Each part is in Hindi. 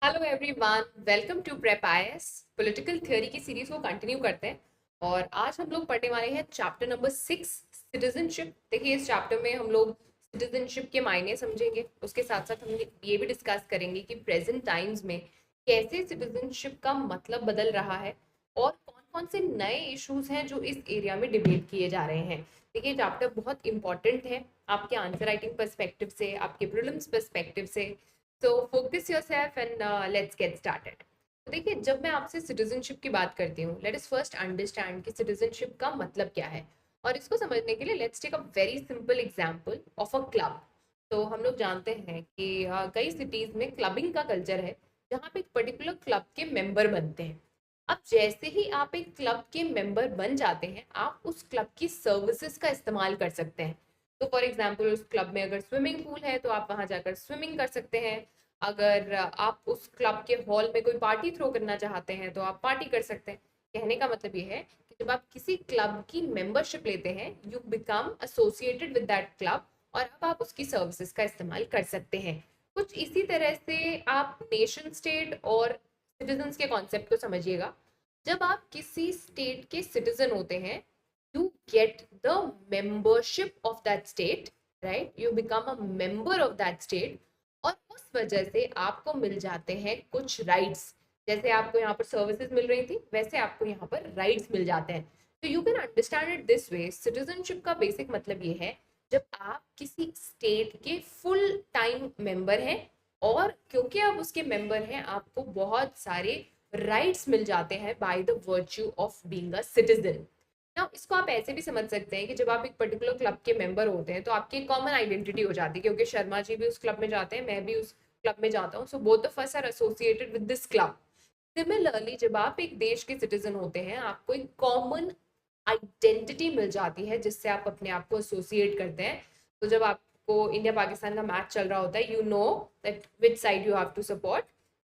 Hello everyone, welcome to Prep IAS. Political theory की सीरीज को कंटिन्यू करते हैं और आज हम लोग पढ़ने वाले हैं चैप्टर नंबर 6, सिटीजनशिप। देखिए, इस चैप्टर में हम लोग सिटीजनशिप के मायने समझेंगे, उसके साथ साथ हम ये भी डिस्कस करेंगे कि प्रेजेंट टाइम्स में कैसे सिटीजनशिप का मतलब बदल रहा है और कौन कौन से नए इश्यूज हैं जो इस एरिया में डिबेट किए जा रहे हैं। देखिए, चैप्टर बहुत इंपॉर्टेंट है आपके आंसर राइटिंग पर्सपेक्टिव से, आपके प्रीलिम्स पर्सपेक्टिव से। So focus yourself and let's get started. तो देखिए, जब मैं आपसे सिटीजनशिप की बात करती हूँ, लेट अस फर्स्ट अंडरस्टैंड कि सिटीजनशिप का मतलब क्या है। और इसको समझने के लिए let's take a very simple example of a club. तो हम लोग जानते हैं कि कई सिटीज में क्लबिंग का कल्चर है, जहाँ पे एक पर्टिकुलर क्लब के मेंबर बनते हैं। अब जैसे ही आप एक क्लब के मेंबर बन जाते हैं, आप उस क्लब की सर्विसेज का इस्तेमाल कर सकते हैं। तो फॉर एग्जाम्पल, उस क्लब में अगर स्विमिंग पूल है तो आप वहां जाकर स्विमिंग कर सकते हैं। अगर आप उस क्लब के हॉल में कोई पार्टी थ्रो करना चाहते हैं तो आप पार्टी कर सकते हैं। कहने का मतलब ये है कि जब आप किसी क्लब की मेंबरशिप लेते हैं, you become associated with that club और अब आप उसकी सर्विसेज का इस्तेमाल कर सकते हैं। कुछ इसी तरह से आप नेशन स्टेट और सिटीजन्स के कॉन्सेप्ट को समझिएगा। जब आप किसी स्टेट के सिटीजन होते हैं, you get the membership of that state, right? You become a member of that state और उस वजह से आपको मिल जाते हैं कुछ राइट्स। जैसे आपको यहाँ पर सर्विसेज मिल रही थी, वैसे आपको यहाँ पर राइट्स मिल जाते हैं। तो you can understand it this way. Citizenship का बेसिक मतलब ये है, जब आप किसी स्टेट के फुल टाइम मेंबर हैं और क्योंकि आप उसके मेंबर हैं, आपको बहुत सारे राइट्स मिल जाते हैं by the virtue of being a citizen. ना इसको आप ऐसे भी समझ सकते हैं कि जब आप एक पर्टिकुलर क्लब के मेंबर होते हैं तो आपकी एक कॉमन आइडेंटिटी हो जाती है, क्योंकि शर्मा जी भी उस क्लब में जाते हैं, मैं भी उस क्लब में जाता हूँ, so both of us are associated with this club. Similarly, जब आप एक देश के सिटीजन होते हैं, आपको एक कॉमन आइडेंटिटी मिल जाती है जिससे आप अपने आप को एसोसिएट करते हैं। तो जब आपको इंडिया पाकिस्तान का मैच चल रहा होता है, you know that which side you have to support.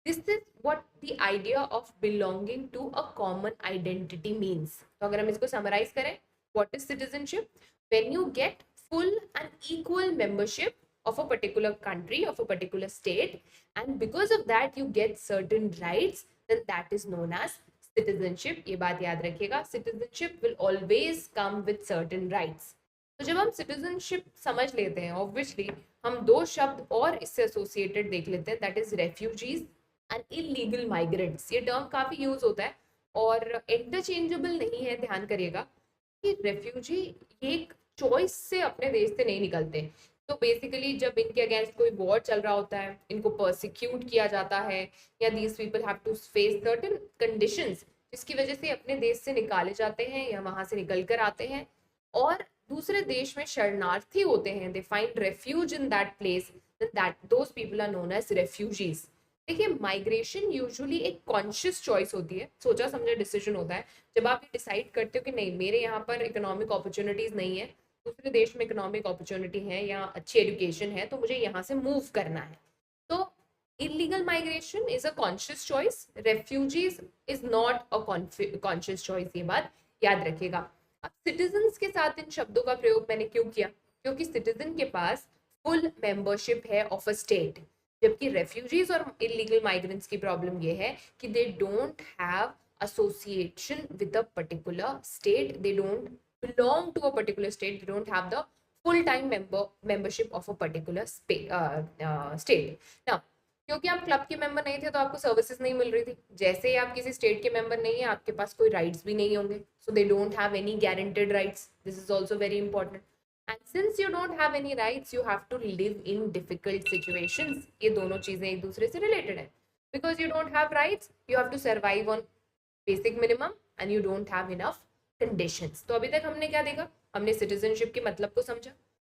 This is what the idea of belonging to a common identity means. तो अगर हम इसको समराइज करें, what is citizenship? When you get full and equal membership of a particular country, of a particular state, and because of that you get certain rights, then that is known as citizenship। ये बात याद रखिएगा, citizenship will always come with certain rights। तो जब हम सिटीजनशिप समझ लेते हैं, ऑब्वियसली हम दो शब्द और इससे एसोसिएटेड देख लेते हैं, that is refugees and illegal migrants. ये टर्म काफी यूज होता है और इंटरचेंजेबल नहीं है, ध्यान करिएगा कि रेफ्यूजी एक चॉइस से अपने देश से नहीं निकलते। तो बेसिकली जब इनके अगेंस्ट कोई वॉर चल रहा होता है, इनको परसिक्यूट किया जाता है, या these people have to face certain conditions जिसकी वजह से अपने देश से निकाले जाते हैं या वहां से निकल कर आते हैं और दूसरे देश में शरणार्थी होते हैं, they find refuge in that place, that those people are known as refugees. देखिए, माइग्रेशन यूजुअली एक कॉन्शियस चॉइस होती है, सोचा समझा डिसीजन होता है। जब आप ये डिसाइड करते हो कि नहीं, मेरे यहाँ पर इकोनॉमिक अपॉर्चुनिटीज नहीं है, दूसरे देश में इकोनॉमिक अपॉर्चुनिटी है या अच्छी एजुकेशन है, तो मुझे यहाँ से मूव करना है। तो illegal migration is a conscious choice, refugees is not a conscious choice. ये बात याद रखिएगा। अब सिटीजन्स के साथ इन शब्दों का प्रयोग मैंने क्यों किया? क्योंकि सिटीजन के पास फुल मेंबरशिप है ऑफ अ स्टेट, जबकि रेफ्यूजीज और इलीगल माइग्रेंट्स की प्रॉब्लम ये है कि दे don't have association with a particular state, they don't belong to a particular state, they don't have the full time membership of a particular state। now, क्योंकि आप क्लब के मेंबर नहीं थे तो आपको सर्विसेज नहीं मिल रही थी। जैसे ही आप किसी स्टेट के मेंबर नहीं है, आपके पास कोई राइट्स भी नहीं होंगे, so they don't have any guaranteed rights. This is also very important. And since you don't have any rights, you have to live in difficult situations. ये दोनों चीजें एक दूसरे से रिलेटेड है। Because you don't have rights, you have to survive on basic minimum and you don't have enough conditions. तो अभी तक हमने क्या देखा? हमने सिटीजनशिप के मतलब को समझा,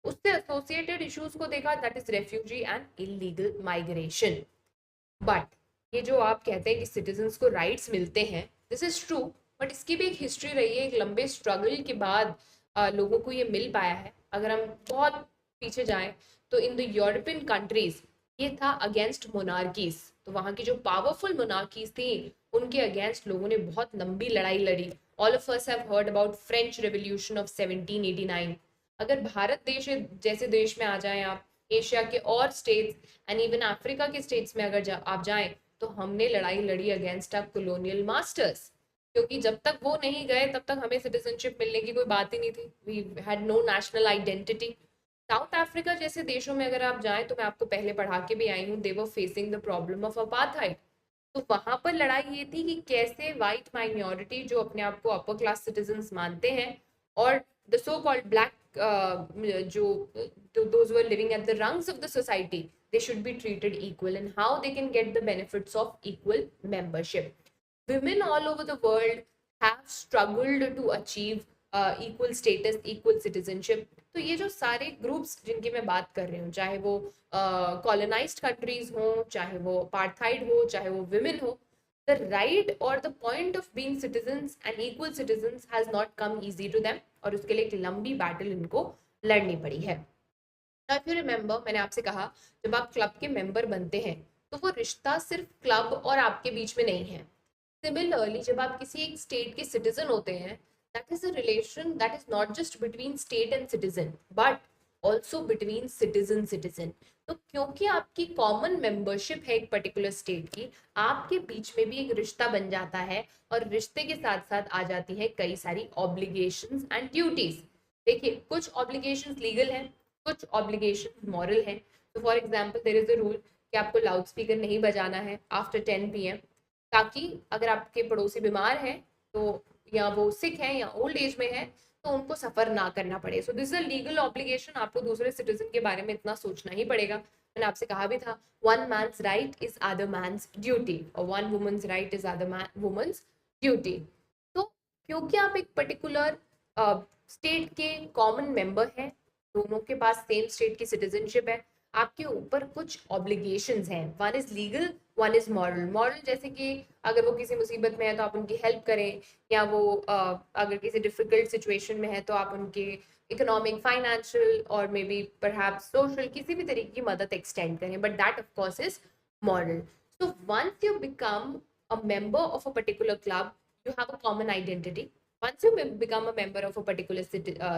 उससे एसोसिएटेड इश्यूज को देखा, that is refugee and illegal migration. But ये जो आप कहते हैं कि सिटीजन्स को राइट्स मिलते हैं, दिस इज ट्रू, बट इसकी भी एक हिस्ट्री रही है। एक लंबे स्ट्रगल के बाद लोगों को ये मिल पाया है। अगर हम बहुत पीछे जाएं तो इन द यूरोपियन कंट्रीज ये था अगेंस्ट मोनार्कीज। तो वहाँ की जो पावरफुल मोनार्कीज थी, उनके अगेंस्ट लोगों ने बहुत लंबी लड़ाई लड़ी। All of us have heard about French revolution of 1789। अगर भारत देश जैसे देश में आ जाएं आप, एशिया के और स्टेट्स एंड इवन अफ्रीका के स्टेट्स में अगर आप जाएं, तो हमने लड़ाई लड़ी अगेंस्ट आवर कॉलोनियल मास्टर्स, क्योंकि जब तक वो नहीं गए तब तक हमें सिटीजनशिप मिलने की कोई बात ही नहीं थी। We had no national identity. South Africa जैसे देशों में अगर आप जाएं, तो मैं आपको पहले पढ़ा के भी आई हूँ, they were facing the problem of apartheid. तो वहां पर लड़ाई ये थी कि कैसे वाइट माइनॉरिटी जो अपने आप को अपर क्लास सिटीजन्स मानते हैं, और द सो कॉल्ड ब्लैक जो those were living at the rungs of the society, they should be treated equal and how they can get the benefits of equal membership. Women all over the world have struggled to achieve equal status, equal citizenship. तो ये जो सारे ग्रुप्स जिनकी मैं बात कर रही हूँ, चाहे वो कॉलोनाइज्ड कंट्रीज हो, चाहे वो अपार्थाइड हो, चाहे वो विमेन हो, the right or the point of being citizens and equal citizens has not come easy to them, और उसके लिए एक लंबी बैटल इनको लड़नी पड़ी है। इफ यू रिमेम्बर, मैंने आपसे कहा जब आप क्लब के मेंबर बनते हैं तो वो रिश्ता सिर्फ क्लब और आपके बीच में नहीं है। सिमिलरली जब आप किसी एक स्टेट के सिटीजन होते हैं, that is a relation that is not just between state and citizen but also between citizen citizen. तो क्योंकि आपकी कॉमन मेंबरशिप है एक पर्टिकुलर स्टेट की, आपके बीच में भी एक रिश्ता बन जाता है, और रिश्ते के साथ साथ आ जाती है कई सारी ऑब्लिगेशंस एंड ड्यूटीज। देखिए, कुछ ऑब्लिगेशंस लीगल हैं, कुछ ऑब्लिगेशन मॉरल है। तो for example there is a rule कि आपको लाउड स्पीकर नहीं बजाना है आफ्टर 10 PM, ताकि अगर आपके पड़ोसी बीमार हैं, तो या वो सिक है या ओल्ड एज में है, तो उनको सफर ना करना पड़े। So this is a legal obligation. आपको दूसरे सिटीजन के बारे में इतना सोचना ही पड़ेगा। मैंने आपसे कहा भी था, one man's right is other man's duty, और one women's right is other women's duty. तो क्योंकि आप एक पर्टिकुलर स्टेट के कॉमन मेंबर हैं, दोनों के पास सेम स्टेट की सिटीजनशिप है, आपके ऊपर कुछ ऑब्लिगेशंस हैं। One is legal, one is moral. Moral जैसे कि अगर वो किसी मुसीबत में है तो आप उनकी हेल्प करें, या वो अगर किसी डिफिकल्ट सिचुएशन में है तो आप उनके इकोनॉमिक, फाइनेंशियल और मे बी परहैप्स सोशल किसी भी तरीके की मदद एक्सटेंड करें, but that of course is moral. So once you become a member of a particular club, you have a common identity. Once you become a member of a particular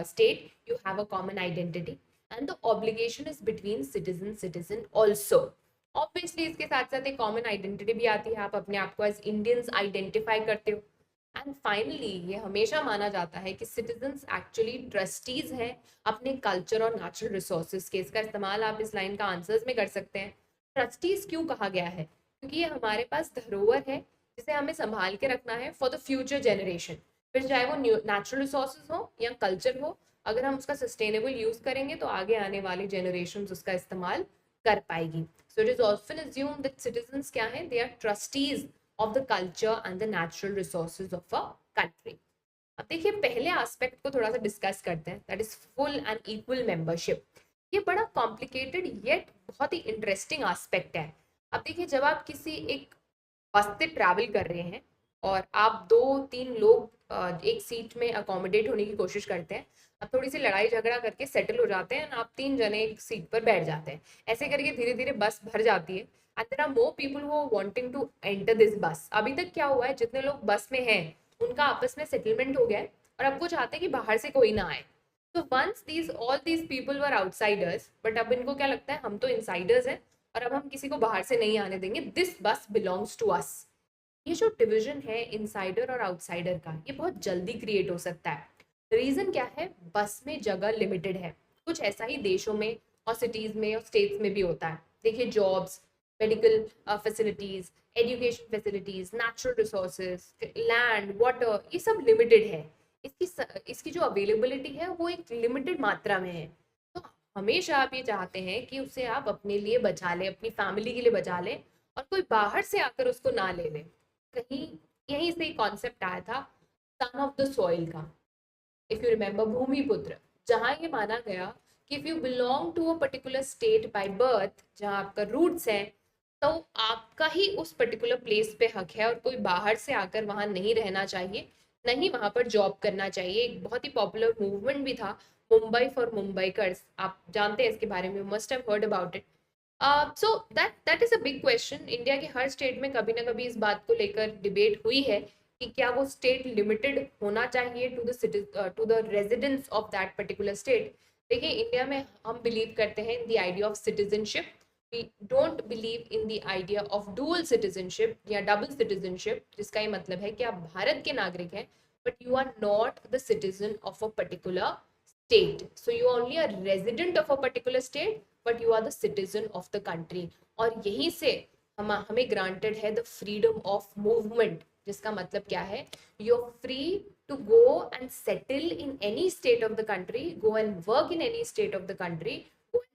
state, you have a common identity, and the obligation is between citizen also. Obviously इसके साथ साथ एक कॉमन आइडेंटिटी भी आती है, आप अपने आप को एज इंडियंस आइडेंटिफाई करते हो। एंड फाइनली ये हमेशा माना जाता है कि सिटीजन्स एक्चुअली ट्रस्टीज हैं अपने कल्चर और नेचुरल रिसोर्सेज के। इसका इस्तेमाल आप इस लाइन का आंसर्स में कर सकते हैं। ट्रस्टीज क्यों कहा गया है? क्योंकि ये हमारे पास धरोहर है जिसे हमें संभाल के रखना है फॉर द फ्यूचर जनरेशन। फिर चाहे वो नेचुरल रिसोर्सेज हो या कल्चर हो, अगर हम उसका सस्टेनेबल यूज करेंगे तो आगे आने वाली जनरेशन उसका इस्तेमाल कर पाएगी। So it is often assumed that citizens क्या है? They are trustees of the culture and the natural resources of a country. अब देखिए, पहले एस्पेक्ट को थोड़ा सा डिस्कस करते हैं, that is full and equal membership. ये बड़ा कॉम्प्लिकेटेड येट बहुत ही इंटरेस्टिंग एस्पेक्ट है। अब देखिए, जब आप किसी एक बस से ट्रैवल कर रहे हैं और आप 2-3 लोग एक सीट में अकोमोडेट होने की कोशिश करते हैं, अब थोड़ी सी लड़ाई झगड़ा करके सेटल हो जाते हैं, आप 3 जने एक सीट पर बैठ जाते हैं। ऐसे करके धीरे धीरे बस भर जाती है, and there are more people who are wanting to enter this bus. अभी तक क्या हुआ है, जितने लोग बस में हैं उनका आपस में सेटलमेंट हो गया है, और अब वो चाहते हैं कि बाहर से कोई ना आए। तो once these all these people were outsiders, but अब इनको क्या लगता है, हम तो इनसाइडर्स हैं और अब हम किसी को बाहर से नहीं आने देंगे, दिस बस बिलोंग्स टू अस। ये जो डिवीजन है इनसाइडर और आउटसाइडर का, ये बहुत जल्दी क्रिएट हो सकता है। रीजन क्या है? बस में जगह लिमिटेड है। कुछ ऐसा ही देशों में और सिटीज में और स्टेट्स में भी होता है। देखिए, jobs, medical facilities, education facilities, natural resources, land, water, ये सब लिमिटेड है। इसकी जो अवेलेबिलिटी है वो एक लिमिटेड मात्रा में है। तो हमेशा आप ये चाहते हैं कि उसे आप अपने लिए बचा लें, अपनी फैमिली के लिए बचा लें, और कोई बाहर से आकर उसको ना ले ले। कहीं यहीं से कॉन्सेप्ट आया था सन ऑफ द सॉइल का। इफ यू रिमेम्बर, भूमिपुत्र, जहाँ ये माना गया कि if you belong to a particular state by birth, जहाँ आपका रूट्स है, तो आपका ही उस पर्टिकुलर प्लेस पे हक है, और कोई बाहर से आकर वहाँ नहीं रहना चाहिए, नहीं वहाँ पर जॉब करना चाहिए। एक बहुत ही पॉपुलर मूवमेंट भी था, मुंबई फॉर मुंबईकर्स। आप जानते हैं इसके बारे में, must have heard about it. So that is a big question. India के हर स्टेट में कभी ना कभी इस बात को लेकर डिबेट हुई है कि क्या वो स्टेट लिमिटेड होना चाहिए to the residence of that particular state. देखिए, इंडिया में हम बिलीव करते हैं in the idea of citizenship, we don't believe in the idea of dual citizenship या double citizenship, जिसका ये मतलब है कि आप भारत के नागरिक हैं but you are not the citizen of a particular state. So you are only a resident of a particular state but you are the citizen of the country. और यहीं से हमें granted है the freedom of movement, जिसका मतलब क्या है, you are free to go and settle in any state of the country, go and work in any state of the country,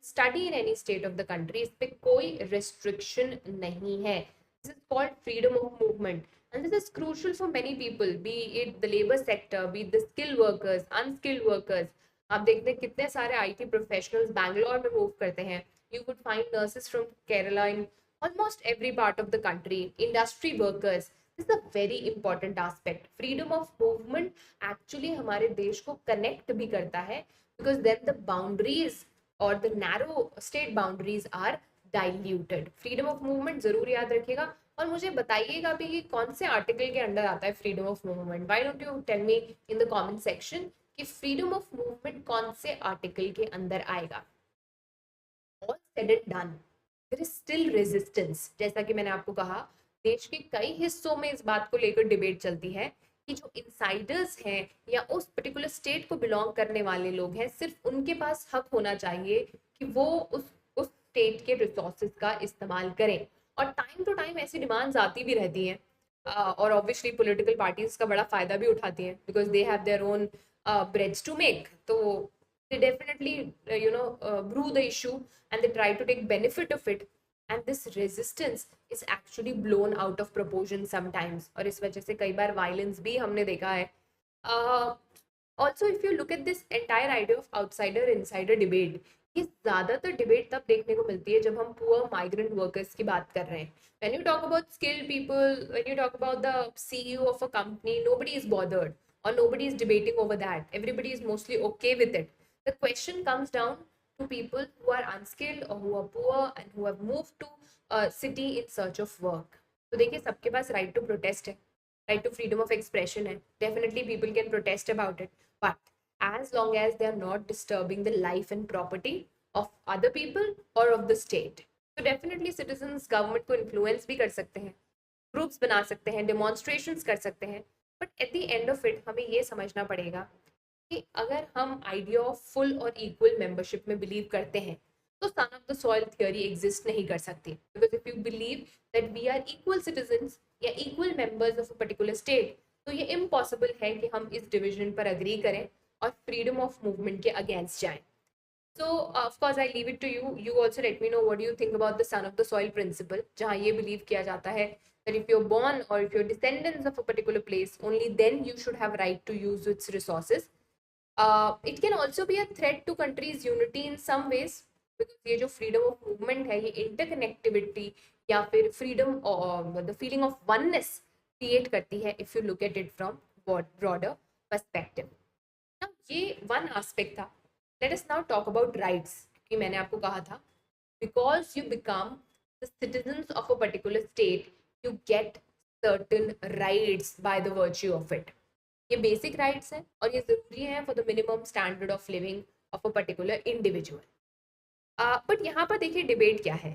study in any state of the country. इस पे कोई रिस्ट्रिक्शन नहीं है. This is called freedom of movement and this is crucial for many people, B it the labour sector, be the skill workers, unskilled workers. आप देखते हैं कितने सारे आईटी प्रोफेशनल्स बैंगलोर में मूव करते हैं. You would find nurses from Kerala in almost every part of the country, industry workers. This is a very important aspect. Freedom of movement actually हमारे देश को कनेक्ट भी करता है because then the boundaries or the narrow state boundaries are diluted. Freedom of movement जरूर याद रखिएगा और मुझे बताइएगा भी कि कौन से आर्टिकल के अंडर आता है freedom of movement. Why don't you tell me in the comment section कि फ्रीडम ऑफ मूवमेंट कौन से आर्टिकल के अंदर आएगा. All said and done there is still resistance. जैसा कि मैंने आपको कहा, देश के कई हिस्सों में इस बात को लेकर डिबेट चलती है कि जो इनसाइडर्स हैं या उस पर्टिकुलर स्टेट को बिलोंग करने वाले लोग हैं, सिर्फ उनके पास हक होना चाहिए कि वो उस स्टेट के रिसोर्सेज का इस्तेमाल करें. और टाइम टू टाइम ऐसी डिमांड्स आती भी रहती हैं और ऑब्वियसली पॉलिटिकल पार्टीज का बड़ा फायदा भी उठाती हैं because they have their own breads to make. तो they definitely brew the issue and they try to take benefit of it, and this resistance is actually blown out of proportion sometimes. और इस वजह से कई बार violence भी हमने देखा है. Also if you look at this entire idea of outsider insider debate, ये ज़्यादातर डिबेट तब देखने को मिलती है जब हम पुअर माइग्रेंट वर्कर्स की बात कर रहे हैं. When you talk about skilled people, when you talk about the CEO of a company, nobody is bothered or nobody is debating over that. Everybody is mostly okay with it. The question comes down to people who are unskilled or who are poor and who have moved to a city in search of work. तो देखिए सबके पास right to protest है, right to freedom of expression है. Definitely people can protest about it, but as long as they are not disturbing the life and property of other people or of the state, so definitely citizens government को influence भी कर सकते हैं, groups बना सकते हैं, demonstrations कर सकते हैं. But at the end of it हमें ये समझना पड़ेगा कि अगर हम आइडिया ऑफ फुल और इक्वल मेंबरशिप में बिलीव करते हैं तो son of the soil theory exist नहीं कर सकती. Because if you believe that we are equal citizens या equal members of a particular state, तो ये इम्पॉसिबल है कि हम इस डिवीजन पर अग्री करें और फ्रीडम ऑफ मूवमेंट के अगेंस्ट जाएं. So of course I leave it to you. You also let me know what do you think about the son of the soil principle, जहाँ ये believe किया जाता है that if you're born or if you're descendants of a particular place, only then you should have right to use its resources. It can also be a threat to country's unity in some ways, because ये जो freedom of movement है, ये interconnectivity या फिर freedom the feeling of oneness create करती है if you look at it from broader perspective. Now ये one aspect था. Let us now talk about rights. कि मैंने आपको कहा था because you become the citizens of a particular state, you get certain rights by the virtue of it. ये बेसिक राइट्स हैं और ये जरूरी है for the minimum standard of living of a particular individual. But यहाँ पर देखिए डिबेट क्या है.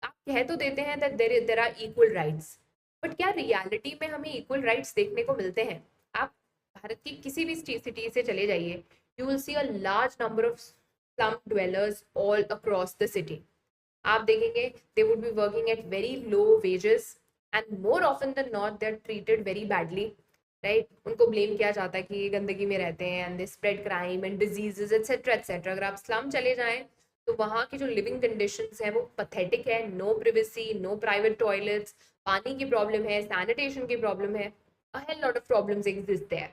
आप कह तो देते हैं that there are equal rights, but क्या रियलिटी में हमें इक्वल राइट्स देखने को मिलते हैं? आप भारत की किसी भी सिटी से चले जाइए, you will see a large number of slum dwellers all across the city. आप देखेंगे they would be working at very low wages and more often than not they are treated very badly, right. उनको ब्लेम किया जाता है कि ये गंदगी में रहते हैं and they spread crime and diseases etcetera etcetera. अगर आप स्लम चले जाएं तो वहाँ की जो लिविंग कंडीशंस हैं वो पथेटिक है. No privacy, no private toilets, पानी की प्रॉब्लम है, सैनिटेशन की प्रॉब्लम है, a hell lot of problems exist there.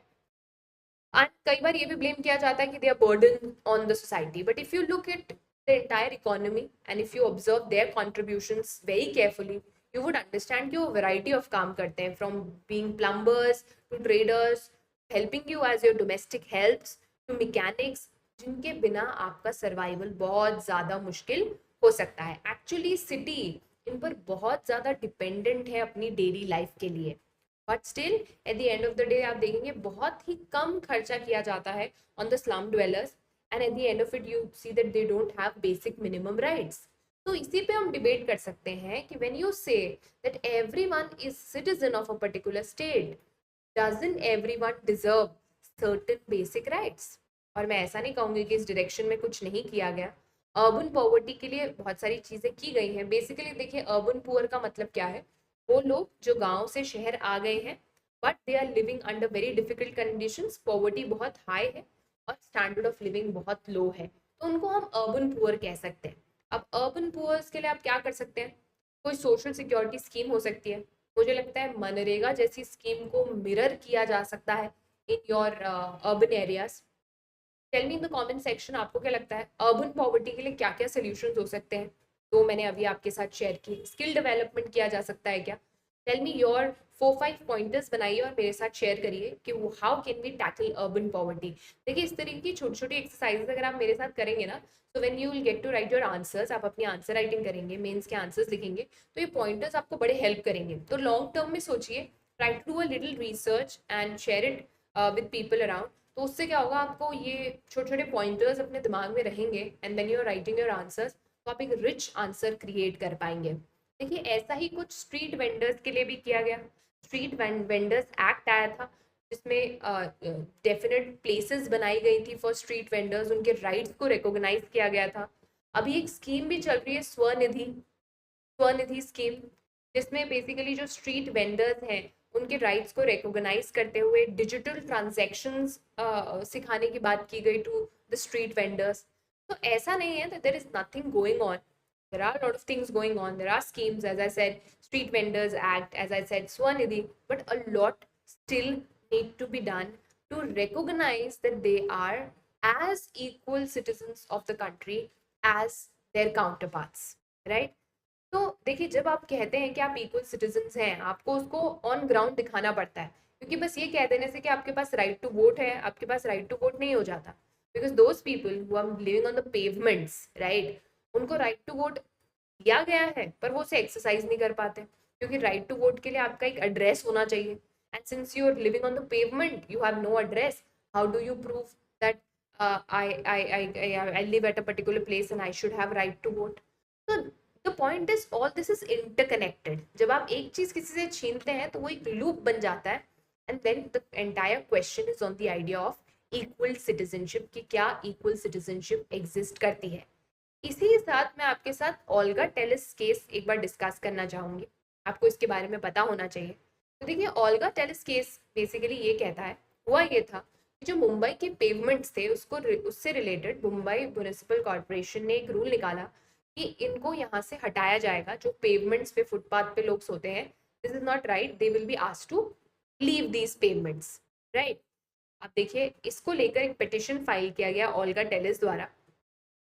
And कई बार ये भी ब्लेम किया जाता है कि they are burden on the society. But if you look at the entire economy and if you observe their contributions very carefully, you would understand कि वो variety of काम करते हैं, from being plumbers to traders, helping you as your domestic helps to mechanics, जिनके बिना आपका सर्वाइवल बहुत ज़्यादा मुश्किल हो सकता है. एक्चुअली सिटी इन पर बहुत ज़्यादा डिपेंडेंट है अपनी डेली लाइफ के लिए, but still at the end of the day आप देखेंगे बहुत ही कम खर्चा किया जाता है on the slum dwellers, and at the end of it you see that they don't have basic minimum rights. तो इसी पे हम डिबेट कर सकते हैं कि when you say that everyone is citizen of a particular state, doesn't everyone deserve certain basic rights? और मैं ऐसा नहीं कहूंगी कि इस डायरेक्शन में कुछ नहीं किया गया। अर्बन पॉवर्टी के लिए बहुत सारी चीजें की गई हैं। बेसिकली देखिए, अर्बन पुअर का मतलब क्या है? वो लोग जो गांव से शहर आ गए हैं but they are living under very difficult conditions, poverty बहुत हाई है और स्टैंडर्ड ऑफ लिविंग बहुत लो है, तो उनको हम अर्बन पुअर कह सकते हैं। अब अर्बन पुअर्स के लिए आप क्या कर सकते हैं? कोई सोशल सिक्योरिटी स्कीम हो सकती है। मुझे लगता है मनरेगा जैसी स्कीम को मिरर किया जा सकता है in your urban areas. Tell me in the comment section, आपको क्या लगता है अर्बन पॉवर्टी के लिए क्या क्या सोल्यूशंस हो सकते हैं? तो मैंने अभी आपके साथ शेयर की। स्किल डेवलपमेंट किया जा सकता है क्या? टेल मी योर 4-5 पॉइंटर्स बनाइए और मेरे साथ शेयर करिए कि how can we tackle urban poverty. देखिए, इस तरीके की छोटी छोटी एक्सरसाइजेस अगर आप मेरे साथ करेंगे ना, तो when you will get to write your answers, आप अपनी आंसर राइटिंग करेंगे, मेंस के आंसर्स लिखेंगे, तो ये पॉइंटर्स आपको बड़े हेल्प करेंगे। तो लॉन्ग टर्म में सोचिए, try to do a little research and share it with people around. तो उससे क्या होगा, आपको ये छोटे छोटे पॉइंटर्स अपने दिमाग में रहेंगे and when you are writing your answers, तो आप एक रिच आंसर क्रिएट कर पाएंगे। देखिए, ऐसा ही कुछ स्ट्रीट वेंडर्स के लिए भी किया गया। स्ट्रीट वेंडर्स एक्ट आया था जिसमें डेफिनेट प्लेसेस बनाई गई थी फॉर स्ट्रीट वेंडर्स, उनके राइट्स को रिकॉग्नाइज किया गया था। अभी एक स्कीम भी चल रही है, स्वनिधि, स्वनिधि स्कीम, जिसमें बेसिकली जो स्ट्रीट वेंडर्स हैं उनके राइट्स को रिकॉग्नाइज करते हुए डिजिटल ट्रांजैक्शंस सिखाने की बात की गई टू द स्ट्रीट वेंडर्स। तो ऐसा नहीं है that there is nothing going on. There are a lot of things going on. There are schemes, as I said, Street Vendors Act, as I said, Swanidhi, but a lot still need to be done to recognize that they are as equal citizens of the country as their counterparts, right? तो देखिए, जब आप कहते हैं कि आप इक्वल सिटीजन्स हैं, आपको उसको ऑन ग्राउंड दिखाना पड़ता है, क्योंकि बस ये कह देने से कि आपके पास राइट टू वोट है, आपके पास राइट टू वोट नहीं हो जाता। Because those people who are living on the pavements, right, उनको राइट टू वोट दिया गया है पर वो उसे एक्सरसाइज नहीं कर पाते, क्योंकि राइट टू वोट के लिए आपका एक एड्रेस होना चाहिए। And since you are living on the pavement, you have no address, how do you prove that I live at a particular place and I should have right to vote? तो the point is all this is interconnected. जब आप एक चीज किसी से छीनते हैं तो वो एक लूप बन जाता है, and then the entire question is on the idea of equal citizenship, कि क्या इक्वल सिटीजनशिप एग्जिस्ट करती है। इसी के साथ मैं आपके साथ ओल्गा टेलिस केस एक बार डिस्कस करना चाहूंगी, आपको इसके बारे में पता होना चाहिए। तो देखिए, ओल्गा टेलिस केस बेसिकली ये कहता है, हुआ ये था कि जो मुंबई के पेवमेंट्स थे उससे रिलेटेड मुंबई म्युनिसिपल कॉर्पोरेशन ने एक रूल निकाला कि इनको यहाँ से हटाया जाएगा। जो पेवमेंट्स पे, फुटपाथ पे लोग सोते हैं, this is not right, they will be asked to leave these pavements, right. अब देखिए, इसको लेकर एक पिटिशन फाइल किया गया ओल्गा टेलिस द्वारा,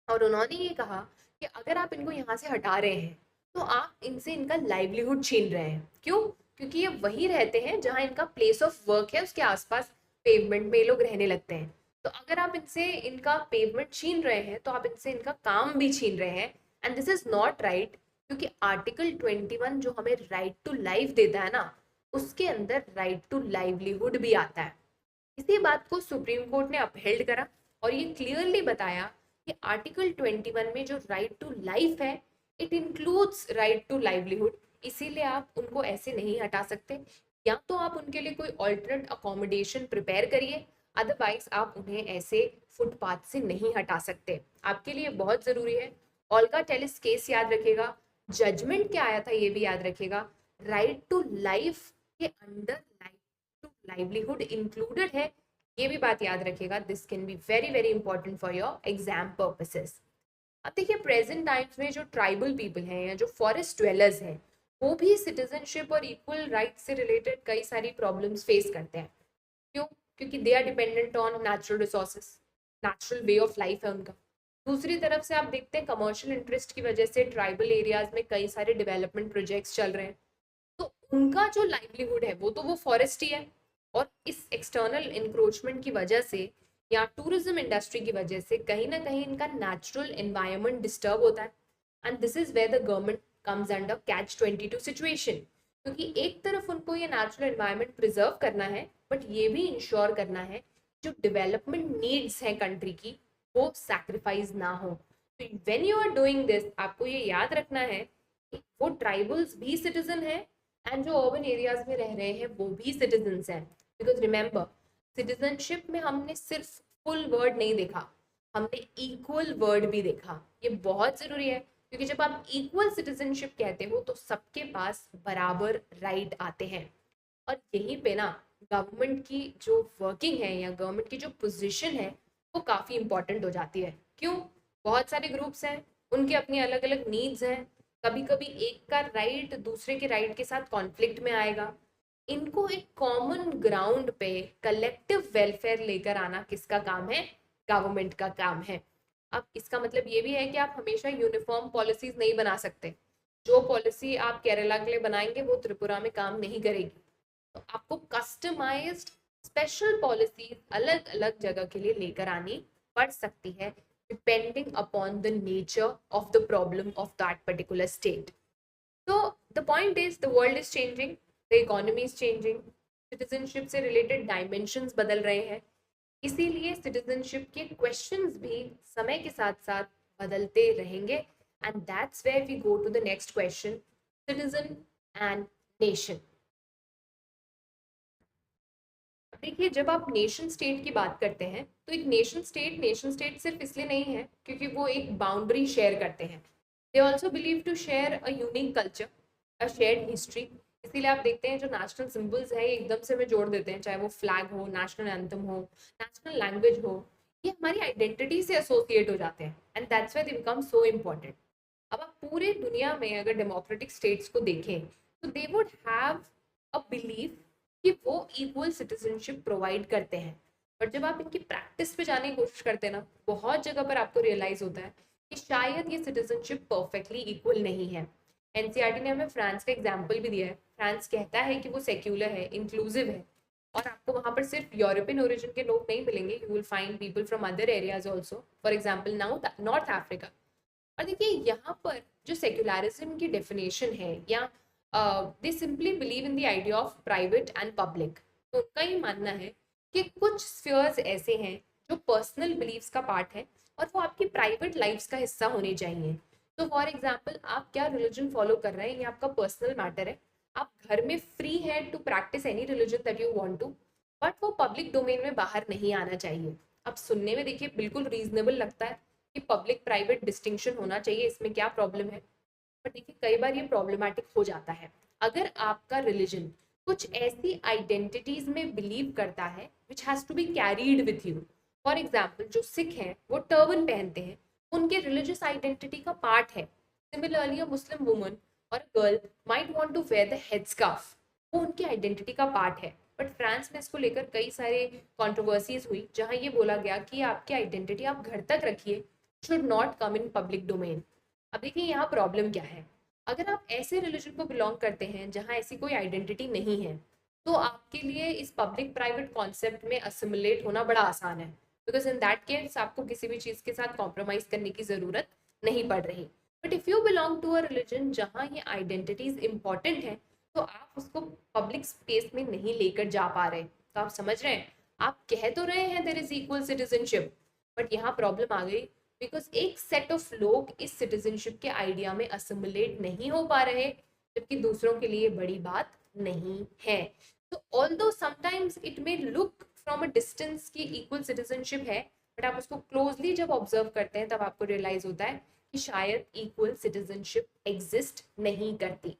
और उन्होंने ये कहा कि अगर आप इनको यहाँ से हटा रहे हैं तो आप इनसे इनका लाइवलीहुड छीन रहे हैं। क्यों? क्योंकि ये वही रहते हैं जहाँ इनका प्लेस ऑफ वर्क है, उसके आसपास पेवमेंट में ये लोग रहने लगते हैं। तो अगर आप इनसे इनका पेवमेंट छीन रहे हैं तो आप इनसे इनका काम भी छीन रहे हैं, and this is not right, क्योंकि आर्टिकल 21 जो हमें राइट टू लाइफ देता है ना, उसके अंदर राइट टू लाइवलीहुड भी आता है। इसी बात को सुप्रीम कोर्ट ने अपहेल्ड करा और ये क्लियरली बताया कि आर्टिकल 21 में जो राइट टू लाइफ है, it includes right to livelihood, इसीलिए आप उनको ऐसे नहीं हटा सकते। या तो आप उनके लिए कोई ऑल्टरनेट अकोमोडेशन प्रिपेयर करिए, अदरवाइज आप उन्हें ऐसे फुटपाथ से नहीं हटा सकते। आपके लिए बहुत जरूरी है, ओल्गा टेलिस केस याद रखेगा, जजमेंट क्या आया था ये भी याद रखेगा, राइट टू लाइफ के under right to livelihood included है, ये भी बात याद रखिएगा। This can be very very important for your exam purposes. अब देखिए, प्रेजेंट टाइम्स में जो ट्राइबल पीपल हैं या जो फॉरेस्ट ड्वेलर्स हैं, वो भी सिटीजनशिप और इक्वल राइट से रिलेटेड कई सारी प्रॉब्लम्स फेस करते हैं। क्यों? क्योंकि they are dependent on natural resources, natural way of life है उनका। दूसरी तरफ से आप देखते हैं कमर्शियल इंटरेस्ट की वजह से ट्राइबल एरियाज में कई सारे डेवलपमेंट प्रोजेक्ट्स चल रहे हैं, तो उनका जो लाइवलीहुड है वो तो वो फॉरेस्ट ही है। और इस एक्सटर्नल इंक्रोचमेंट की वजह से या टूरिज्म इंडस्ट्री की वजह से कहीं ना कहीं इनका नेचुरल एनवायरनमेंट डिस्टर्ब होता है, and this is where the government comes under catch 22 situation. क्योंकि एक तरफ उनको ये नेचुरल एनवायरनमेंट प्रिजर्व करना है, बट ये भी इंश्योर करना है जो डेवलपमेंट नीड्स हैं कंट्री की वो सैक्रिफाइस ना हो। When you are doing this, आपको ये याद रखना है कि वो ट्राइबल्स भी सिटीजन है एंड जो अर्बन एरियाज में रह रहे हैं वो भी सिटीजन्स हैं। बिकॉज रिमेंबर, सिटीजनशिप में हमने सिर्फ फुल वर्ड नहीं देखा, हमने इक्वल वर्ड भी देखा। ये बहुत जरूरी है, क्योंकि जब आप इक्वल सिटीजनशिप कहते हो तो सबके पास बराबर राइट आते हैं। और यहीं पे ना गवर्नमेंट की जो वर्किंग है या गवर्नमेंट की जो पोजीशन है वो काफ़ी इंपॉर्टेंट हो जाती है। क्यों? बहुत सारे ग्रुप्स हैं, उनके अपनी अलग अलग नीड्स हैं, कभी कभी एक का राइट दूसरे के राइट के साथ कॉन्फ्लिक्ट में आएगा। इनको एक कॉमन ग्राउंड पे कलेक्टिव वेलफेयर लेकर आना किसका काम है? गवर्नमेंट का काम है। अब इसका मतलब ये भी है कि आप हमेशा यूनिफॉर्म पॉलिसीज नहीं बना सकते। जो पॉलिसी आप केरला के लिए बनाएंगे वो त्रिपुरा में काम नहीं करेगी। तो आपको कस्टमाइज्ड स्पेशल पॉलिसी अलग अलग जगह के लिए लेकर आनी पड़ सकती है, depending upon the nature of the problem of that particular state. तो the point is the world is changing, the economy is changing, citizenship से रिलेटेड डायमेंशंस बदल रहे हैं, इसीलिए सिटीजनशिप के क्वेश्चंस भी समय के साथ साथ बदलते रहेंगे। And that's where we go to the next question, citizen and nation. देखिए, जब आप नेशन स्टेट की बात करते हैं तो एक नेशन स्टेट सिर्फ इसलिए नहीं है क्योंकि वो एक बाउंड्री शेयर करते हैं। They also believe to share a unique culture, a shared history. इसीलिए आप देखते हैं जो नेशनल सिंबल्स है एकदम से हमें जोड़ देते हैं, चाहे वो फ्लैग हो, नेशनल एंथम हो, नेशनल लैंग्वेज हो, ये हमारी आइडेंटिटी से एसोसिएट हो जाते हैं and that's why they become so important. अब आप पूरे दुनिया में अगर डेमोक्रेटिक स्टेट्स को देखें तो they would have a belief कि वो इक्वल सिटीजनशिप प्रोवाइड करते हैं। पर जब आप इनकी प्रैक्टिस पे जाने की कोशिश करते हैं ना, बहुत जगह पर आपको रियलाइज होता है कि शायद ये सिटीजनशिप परफेक्टली इक्वल नहीं है। एनसीईआरटी ने हमें फ्रांस का एग्जाम्पल भी दिया है। फ्रांस कहता है कि वो सेक्युलर है, इंक्लूसिव है, और आपको वहाँ पर सिर्फ यूरोपियन ओरिजिन के लोग नहीं मिलेंगे, you will find people from other areas also, for example now north Africa. और देखिए यहाँ पर जो सेक्युलरिज्म की डेफिनेशन है, या दे simply believe in the idea of private and public. तो उनका ये मानना है कि कुछ स्फीयर्स ऐसे हैं जो पर्सनल बिलीव्स का पार्ट है और वो आपकी प्राइवेट लाइफ्स का हिस्सा होने चाहिए। तो फॉर एग्जाम्पल, आप क्या रिलीजन फॉलो कर रहे हैं ये आपका पर्सनल मैटर है। आप घर में फ्री है to practice any religion that you want to, but वो पब्लिक डोमेन में बाहर नहीं आना चाहिए। अब सुनने में देखिए बिल्कुल रीजनेबल लगता है कि पब्लिक प्राइवेट डिस्टिंक्शन होना चाहिए, इसमें क्या प्रॉब्लम है। पर देखिए कई बार ये प्रॉब्लमेटिक हो जाता है अगर आपका रिलीजन कुछ ऐसी आइडेंटिटीज में बिलीव करता है which has to be carried with you. For example, जो सिख हैं वो टर्बन पहनते हैं, उनके रिलीजियस आइडेंटिटी का पार्ट है। सिमिलरली, अ मुस्लिम वुमन और girl might want to wear the head scarf, वो उनकी आइडेंटिटी का पार्ट है। बट फ्रांस में इसको लेकर कई सारे कंट्रोवर्सीज हुई, जहां ये बोला गया कि आपकी आइडेंटिटी आप घर तक रखिए, should not come in public domain. अब देखिए यहाँ प्रॉब्लम क्या है। अगर आप ऐसे रिलीजन को बिलोंग करते हैं जहाँ ऐसी कोई आइडेंटिटी नहीं है, तो आपके लिए इस पब्लिक प्राइवेट कॉन्सेप्ट में असिमुलेट होना बड़ा आसान है, बिकॉज इन दैट केस आपको किसी भी चीज़ के साथ कॉम्प्रोमाइज करने की ज़रूरत नहीं पड़ रही। But if you belong to a religion जहाँ ये आइडेंटिटीज इंपॉर्टेंट है, तो आप उसको पब्लिक स्पेस में नहीं लेकर जा पा रहे। तो आप समझ रहे हैं, आप कह तो रहे हैं there is equal citizenship, but यहाँ प्रॉब्लम आ गई बिकॉज एक सेट ऑफ लोग इस सिटीजनशिप के आइडिया में असिमुलेट नहीं हो पा रहे, जबकि दूसरों के लिए बड़ी बात नहीं है। तो although sometimes it may look from a distance की इक्वल सिटीजनशिप है, बट आप उसको क्लोजली जब ऑब्जर्व करते हैं तब आपको रियलाइज होता है कि शायद इक्वल सिटीजनशिप एग्जिस्ट नहीं करती।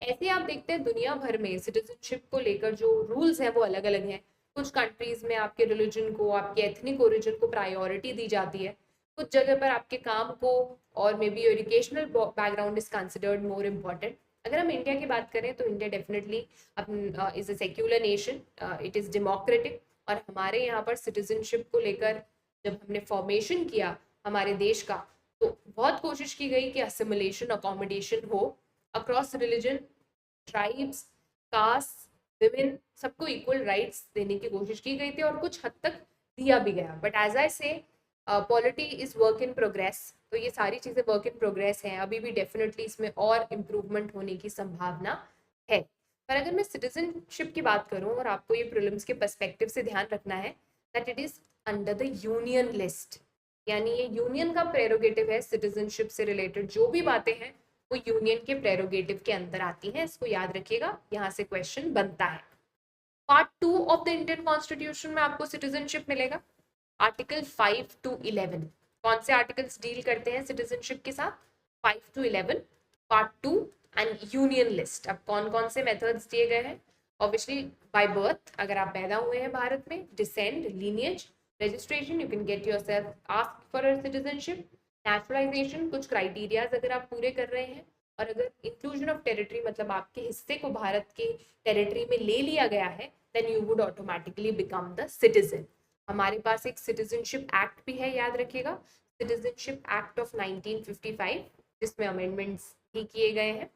ऐसे आप देखते हैं दुनिया भर में सिटीजनशिप को लेकर जो रूल्स हैं वो अलग अलग हैं। कुछ कंट्रीज में आपके रिलीजन को, आपके एथनिक ओरिजिन को प्रायोरिटी दी जाती है, कुछ जगह पर आपके काम को और may be educational background is considered more important. अगर हम इंडिया की बात करें तो India definitely is a secular nation, it is democratic. और हमारे यहाँ पर सिटीजनशिप को लेकर जब हमने फॉर्मेशन किया हमारे देश का, तो बहुत कोशिश की गई कि असिमुलेशन, अकोमोडेशन हो across religion, tribes, caste, women, सबको इक्वल राइट्स देने की कोशिश की गई थी और कुछ हद तक दिया भी गया। बट एज आई से polity is work in progress, तो ये सारी चीज़ें वर्क इन प्रोग्रेस हैं, अभी भी डेफिनेटली इसमें और इम्प्रूवमेंट होने की संभावना है। पर अगर मैं सिटीजनशिप की बात करूं, और आपको ये प्रीलिम्स के पर्सपेक्टिव से ध्यान रखना है that it is under the union list. यानी ये यूनियन का प्रेरोगेटिव है। सिटीजनशिप से रिलेटेड जो भी बातें हैं वो यूनियन के प्रेरोगेटिव के अंदर आती हैं, इसको याद रखिएगा, यहाँ से क्वेश्चन बनता है। Part 2 of the Indian constitution में आपको सिटीजनशिप मिलेगा, आर्टिकल 5 to 11। कौन से आर्टिकल्स डील करते हैं सिटीजनशिप के साथ? 5 to 11, part 2 and union list. अब कौन कौन से मेथड्स दिए गए हैं? ऑब्वियसली बाय बर्थ, अगर आप पैदा हुए हैं भारत में, descend, lineage, registration, you can get yourself asked for a citizenship, naturalization, कुछ क्राइटेरियाज अगर आप पूरे कर रहे हैं, और अगर इंक्लूजन ऑफ टेरिटरी मतलब आपके हिस्से को भारत के टेरिटरी में ले लिया गया है, then you would automatically become the citizen. हमारे पास एक सिटीजनशिप एक्ट भी है, याद रखिएगा, सिटीजनशिप एक्ट ऑफ 1955, जिसमें अमेंडमेंट्स भी किए गए हैं।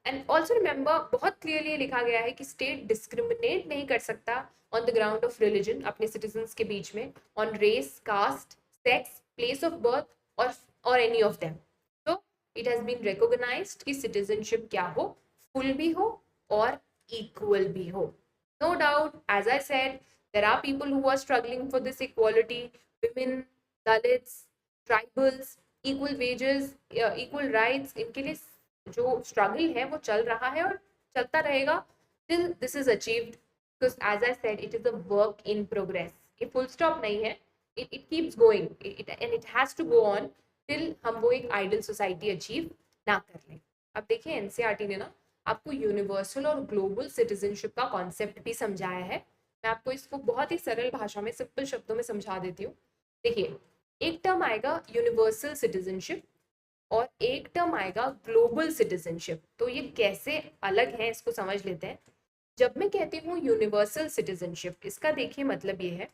एंड ऑल्सो रिमेंबर, बहुत क्लियरली लिखा गया है कि स्टेट डिस्क्रिमिनेट नहीं कर सकता on the ground of religion अपने सिटीजन्स के बीच में, on race, caste, sex, place of birth और एनी ऑफ देम। तो इट हैज बीन रिकॉग्नाइज्ड कि सिटीजनशिप क्या हो, फुल भी हो और इक्वल भी हो। No doubt, as I said, there are people who are struggling for this equality, women, dalits, tribals, equal wages, equal rights, इनके लिए जो स्ट्रगल है वो चल रहा है और चलता रहेगा till this is achieved, because as I said, it is a work in progress, ये full stop नहीं है, it keeps going, and it has to go on till हम वो एक ideal society achieve ना कर लें। अब देखिए एनसीईआरटी ने ना आपको यूनिवर्सल और ग्लोबल सिटीजनशिप का कॉन्सेप्ट भी समझाया है। मैं आपको इसको बहुत ही सरल भाषा में, सिंपल शब्दों में समझा देती हूँ। देखिए, एक टर्म आएगा यूनिवर्सल सिटीजनशिप और एक टर्म आएगा ग्लोबल सिटीजनशिप। तो ये कैसे अलग है इसको समझ लेते हैं। जब मैं कहती हूँ यूनिवर्सल सिटीजनशिप, इसका देखिए मतलब ये है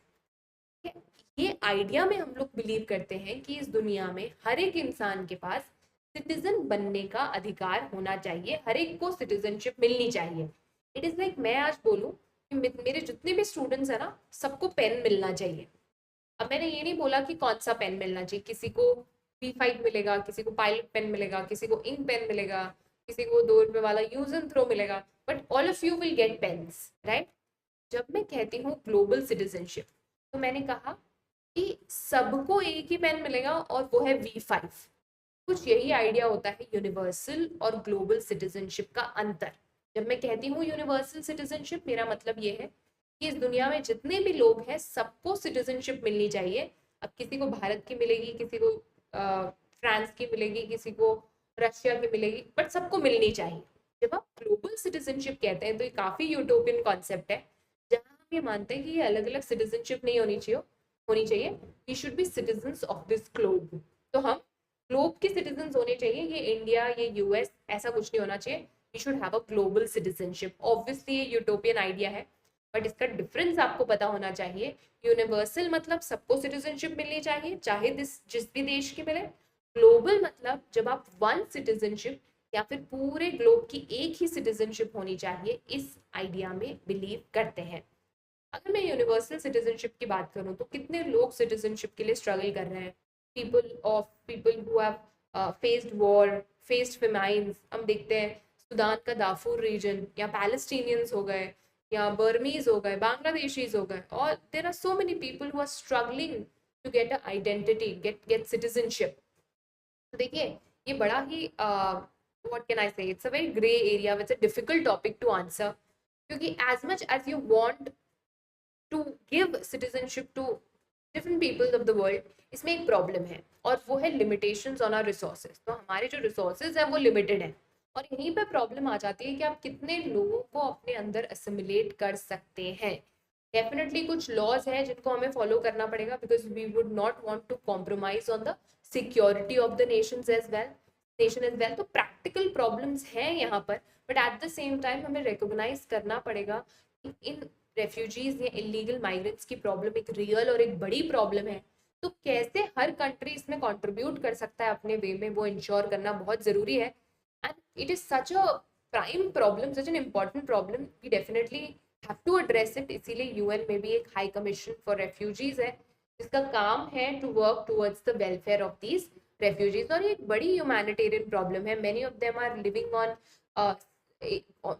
कि ये आइडिया में हम लोग बिलीव करते हैं कि इस दुनिया में हर एक इंसान के पास सिटीजन बनने का अधिकार होना चाहिए, हर एक को सिटीजनशिप मिलनी चाहिए। इट इज लाइक मैं आज बोलूँ कि मेरे जितने भी स्टूडेंट्स हैं ना, सबको पेन मिलना चाहिए। अब मैंने ये नहीं बोला कि कौन सा पेन मिलना चाहिए, किसी को B5 मिलेगा, किसी को पायलट पेन मिलेगा, किसी को इंक पेन मिलेगा, किसी को 2 रुपए वाला यूज एंड थ्रो मिलेगा, but all of you will get pens, right. जब मैं कहती हूँ ग्लोबल सिटीजनशिप, तो मैंने कहा कि सबको एक ही पेन मिलेगा और वो है V5। कुछ यही आइडिया होता है यूनिवर्सल और ग्लोबल सिटीजनशिप का अंतर। जब मैं कहती हूँ यूनिवर्सल सिटीजनशिप, मेरा मतलब ये है कि इस दुनिया में जितने भी लोग हैं सबको सिटीजनशिप मिलनी चाहिए। अब किसी को भारत की मिलेगी, किसी को फ्रांस की मिलेगी, किसी को रशिया की मिलेगी, बट सबको मिलनी चाहिए। जब आप ग्लोबल सिटीजनशिप कहते हैं तो ये काफी यूटोपियन कॉन्सेप्ट है, जहाँ हम ये मानते हैं कि ये अलग अलग सिटीजनशिप नहीं होनी चाहिए। We should be citizens of this globe. तो हम ग्लोब के सिटीजन होने चाहिए, ये इंडिया, ये यूएस, ऐसा कुछ नहीं होना चाहिए। We should have a global citizenship. Obviously ये यूटोपियन आइडिया है, बट इसका डिफरेंस आपको पता होना चाहिए। यूनिवर्सल मतलब सबको सिटीजनशिप मिलनी चाहिए, चाहे जिस भी देश की मिले। ग्लोबल मतलब जब आप वन सिटीजनशिप या फिर पूरे ग्लोब की एक ही सिटीजनशिप होनी चाहिए, इस आइडिया में बिलीव करते हैं। अगर मैं यूनिवर्सल सिटीजनशिप की बात करूं तो कितने लोग सिटीजनशिप के लिए स्ट्रगल कर रहे हैं। people who have faced war, faced famines, हम देखते हैं सुदान का दाफूर रीजन, या पैलेस्टीनियंस हो गए, या बर्मीज हो गए, बांग्लादेशीज हो गए, और there are so many people who are struggling to get a identity, get citizenship. तो देखिए ये बड़ा ही what can I say, it's a very gray area, it's a difficult topic to answer, क्योंकि as much as you want to give citizenship to different peoples of the world, इसमें एक प्रॉब्लम है और वो है लिमिटेशंस ऑन आवर रिसोर्सेज। तो हमारे जो रिसोर्सेज हैं वो लिमिटेड हैं, और यहीं पर प्रॉब्लम आ जाती है कि आप कितने लोगों को अपने अंदर असिमिलेट कर सकते हैं। डेफिनेटली कुछ लॉज हैं जिनको हमें फॉलो करना पड़ेगा, because we would not want to compromise on the security of the nation as well. तो प्रैक्टिकल प्रॉब्लम्स हैं यहाँ पर, but at the same time हमें रिकोगनाइज करना पड़ेगा कि इन रेफ्यूजीज या इलीगल माइग्रेंट्स की प्रॉब्लम एक रियल और एक बड़ी प्रॉब्लम है। तो कैसे हर कंट्री इसमें कंट्रीब्यूट कर सकता है अपने वे में, वो इंश्योर करना बहुत ज़रूरी है। And it is such a prime problem, such an important problem, we definitely have to address it. इसीलिए यूएन में भी एक हाई कमीशन फॉर रेफ्यूजीज है, जिसका काम है to work towards the welfare of these refugees. और ये एक बड़ी ह्यूमैनिटेरियन प्रॉब्लम है। Many of them are living on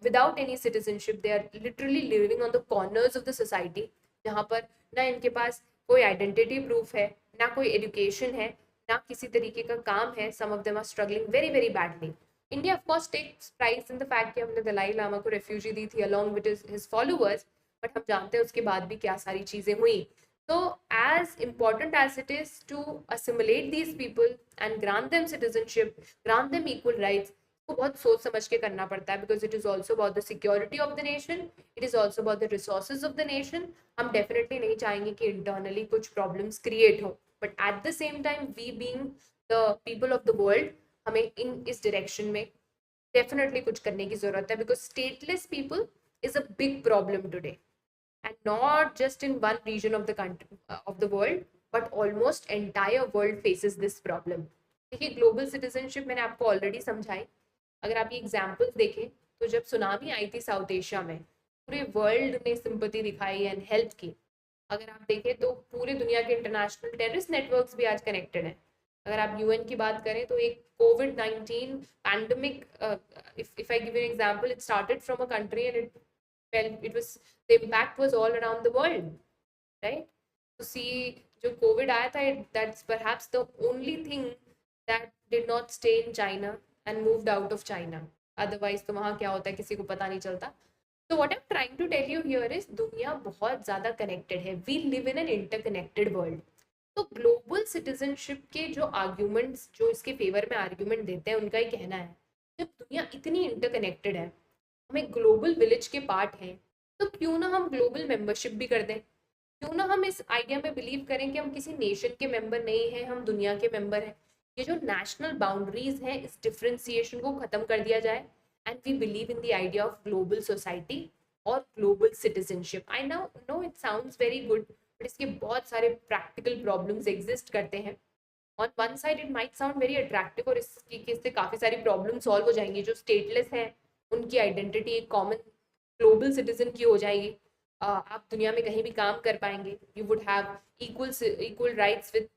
without any citizenship, they are literally living on the corners of the society, जहाँ पर ना इनके पास कोई आइडेंटिटी प्रूफ है, ना कोई एजुकेशन है, ना किसी तरीके का काम है. Some of them are struggling very very badly. India of course takes pride in the fact कि हमने दलाई लामा को रेफ्यूजी दी थी along with his followers, but हम जानते हैं उसके बाद भी क्या सारी चीजें हुई. So as important as it is to assimilate these people and grant them citizenship, grant them equal rights, को बहुत सोच समझ के करना पड़ता है, because it is also about the security of the nation, it is also about the resources of the nation. हम definitely नहीं चाहेंगे कि internally कुछ problems create हो, but at the same time we being the people of the world, हमें इस direction में definitely कुछ करने की जरूरत है, because stateless people is a big problem today. And not just in one region of the country of the world, but almost entire world faces this problem. देखिए ग्लोबल सिटीजनशिप मैंने आपको ऑलरेडी समझाई. अगर आप ये एग्जांपल्स देखें तो जब सुनामी आई थी साउथ एशिया में, पूरे वर्ल्ड ने सिंपैथी दिखाई एंड हेल्प की. अगर आप देखें तो पूरे दुनिया के इंटरनेशनल टेररिस्ट नेटवर्क्स भी आज कनेक्टेड हैं. अगर आप यूएन की बात करें तो एक कोविड-19 pandemic, if I give you an example, it started from a country and it was, the impact was all around the world, right? To see जो कोविड आया था, that's perhaps the only thing that did not stay in China and moved out of China. Otherwise तो वहाँ क्या होता है किसी को पता नहीं चलता. So what I'm trying to tell you here is दुनिया बहुत ज़्यादा connected है. We live in an interconnected world. तो ग्लोबल सिटीजनशिप के जो आर्ग्यूमेंट्स, जो इसके फेवर में आर्ग्यूमेंट देते हैं, उनका ही कहना है जब दुनिया इतनी इंटरकनेक्टेड है, हम एक ग्लोबल विलेज के पार्ट हैं, तो क्यों ना हम ग्लोबल मेंबरशिप भी कर दें. क्यों ना हम इस आइडिया में बिलीव करें कि हम किसी नेशन के मेंबर नहीं हैं, हम दुनिया के मेंबर हैं. ये जो नेशनल बाउंड्रीज हैं, इस डिफरेंशिएशन को खत्म कर दिया जाए and we believe in the idea of global society और global citizenship. I know it sounds very good, but इसके बहुत सारे प्रैक्टिकल प्रॉब्लम्स एग्जिस्ट करते हैं. On one side it might sound very attractive और इससे काफ़ी सारी प्रॉब्लम सॉल्व हो जाएंगी. जो स्टेटलेस हैं उनकी आइडेंटिटी एक कॉमन ग्लोबल सिटीजन की हो जाएगी. आप दुनिया में कहीं भी काम कर पाएंगे. You would have equal rights with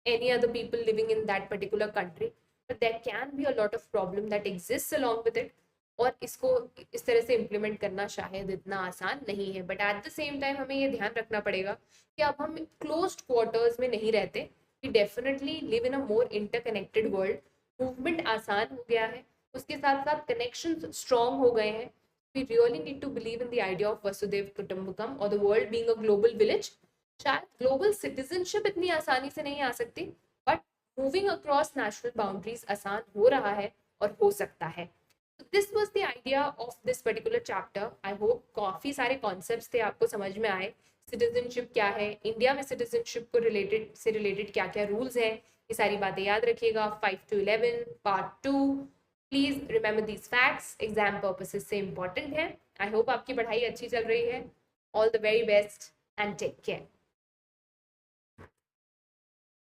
any other people living in that particular country, but there can be a lot of problem that exists along with it. और इसको इस तरह से इम्प्लीमेंट करना शायद इतना आसान नहीं है, but at the same time हमें ये ध्यान रखना पड़ेगा कि अब हम क्लोज्ड क्वार्टर्स में नहीं रहते. We definitely live in a more interconnected world. Movement आसान हो गया है, उसके साथ साथ कनेक्शन स्ट्रॉन्ग हो गए हैं. We really need to believe in the idea of Vasudhaiva Kutumbakam or the world being a global village. शायद ग्लोबल सिटीजनशिप इतनी आसानी से नहीं आ सकती, but moving across national boundaries आसान हो रहा है और हो सकता है. This was the idea of this particular chapter. I hope काफ़ी सारे कॉन्सेप्ट्स थे आपको समझ में आए. सिटीजनशिप क्या है, इंडिया में सिटीजनशिप को रिलेटेड क्या क्या रूल्स हैं, ये सारी बातें याद रखिएगा. 5 to 11 part 2. Please remember these facts, exam purposes से इंपॉर्टेंट है. आई होप आपकी पढ़ाई अच्छी चल रही है. All the very best and take care.